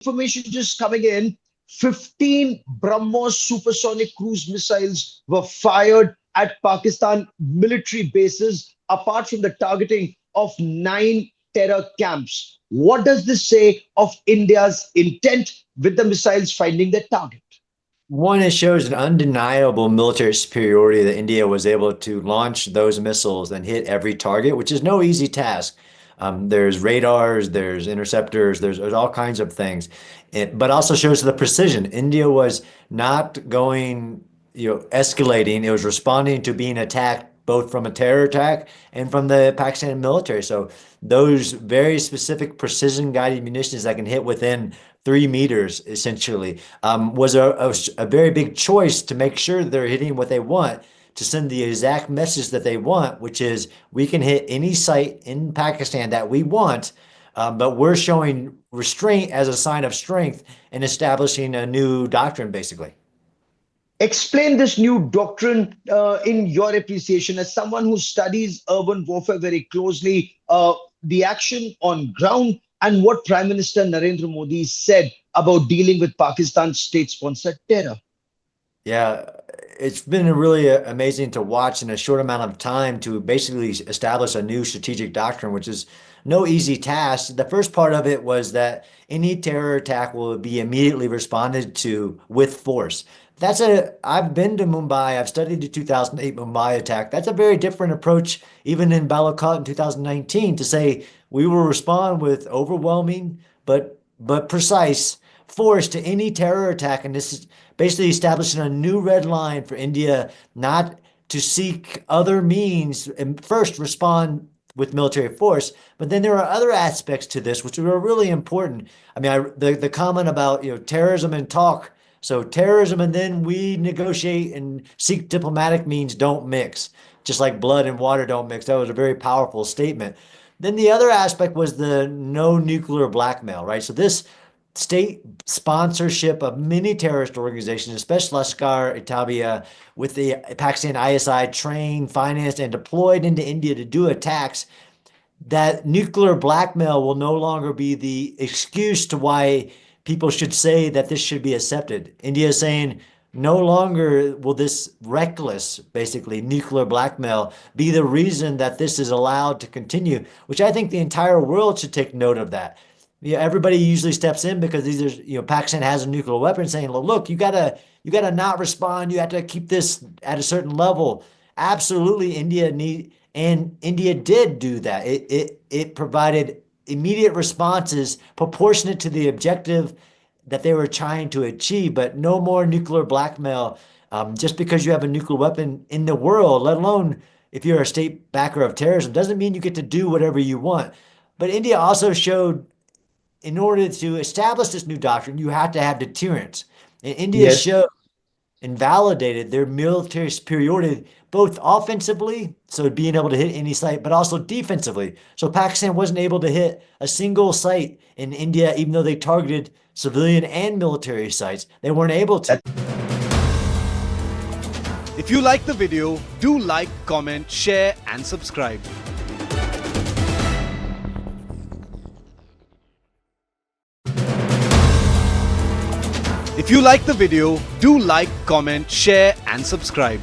information just coming in. 15 BrahMos supersonic cruise missiles were fired at Pakistan military bases, apart from the targeting of 9 terror camps. What does this say of India's intent with the missiles finding their target? One, it shows an undeniable military superiority that India was able to launch those missiles and hit every target, which is no easy task. There's radars, there's interceptors, there's all kinds of things. But also shows the precision. India was not going, escalating. It was responding to being attacked both from a terror attack and from the Pakistan military. So those very specific precision guided munitions that can hit within 3 meters, essentially, was a very big choice to make sure they're hitting what they want, to send the exact message that they want, which is we can hit any site in Pakistan that we want, but we're showing restraint as a sign of strength and establishing a new doctrine, basically. Explain this new doctrine in your appreciation as someone who studies urban warfare very closely, the action on ground and what Prime Minister Narendra Modi said about dealing with Pakistan's state-sponsored terror. Yeah, it's been really amazing to watch in a short amount of time to basically establish a new strategic doctrine, which is no easy task. The first part of it was that any terror attack will be immediately responded to with force. I've been to Mumbai. I've studied the 2008 Mumbai attack. That's a very different approach, even in Balakot in 2019, to say we will respond with overwhelming but precise force to any terror attack. And this is basically establishing a new red line for India not to seek other means and first respond with military force. But then there are other aspects to this which are really important. I mean, the comment about terrorism and talk. So terrorism and then we negotiate and seek diplomatic means don't mix, just like blood and water don't mix. That was a very powerful statement. Then the other aspect was the no nuclear blackmail, right? So this state sponsorship of many terrorist organizations, especially Lashkar-e-Taiba, with the Pakistan ISI trained, financed, and deployed into India to do attacks, that nuclear blackmail will no longer be the excuse to why people should say that this should be accepted. India is saying no longer will this reckless, basically, nuclear blackmail be the reason that this is allowed to continue, which I think the entire world should take note of that. Everybody usually steps in because these are, Pakistan has a nuclear weapon, saying, look, you gotta not respond. You have to keep this at a certain level. Absolutely, India did do that. It provided immediate responses proportionate to the objective that they were trying to achieve, but no more nuclear blackmail. Just because you have a nuclear weapon in the world, let alone if you're a state backer of terrorism, doesn't mean you get to do whatever you want. But India also showed, in order to establish this new doctrine, you have to have deterrence. And India Yes. showed and validated their military superiority, both offensively, so being able to hit any site, but also defensively. So Pakistan wasn't able to hit a single site in India, even though they targeted civilian and military sites. They weren't able to. If you like the video, do like, comment, share and subscribe. If you like the video, do like, comment, share and subscribe.